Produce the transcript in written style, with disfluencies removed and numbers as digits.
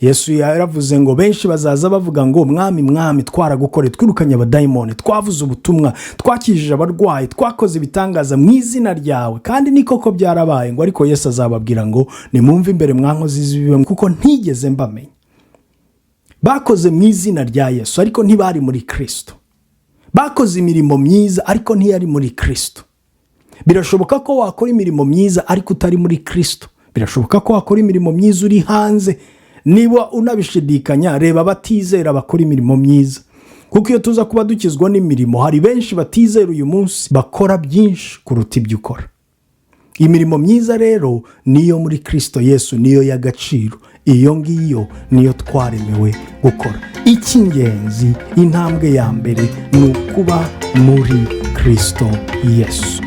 Yesu yaravuze ngo benshi bazaza bavuga ngo mwami mwami twaragukoreye, twirukanye abadayimoni, twavuze ubutumwa, twakijije abarwayi, twakoze ibitangaza mu izina ryawe, kandi ni koko byarabaye. Ngo ariko Yesu azababwira ngo nimumve imbere mwankozi z'ibibi, kuko ntigeze mbamenya. Bakoze mu izina rya Yesu ariko ntibari muri Kristo. Bakoze imirimo myiza ariko ntiyari muri Kristo. Birashoboka ko wakora imirimo myiza ariko utari muri Kristo. Birashoboka ko wakora imirimo myiza uri hanze. Niba unabishidikanya, reba batizera bakora imirimo myiza, kuko iyo tuza kuba dukizwa n'imirimo, hari benshi batizera uyu munsi bakora byinshi kuruta ibyo ukora. Imirimo myiza rero niyo muri Kristo Yesu, niyo y'agaciro. Iyo ngiyo niyo twaremewe gukora. Icy'ingenzi, intambwe ya mbere ni ukuba muri Kristo Yesu.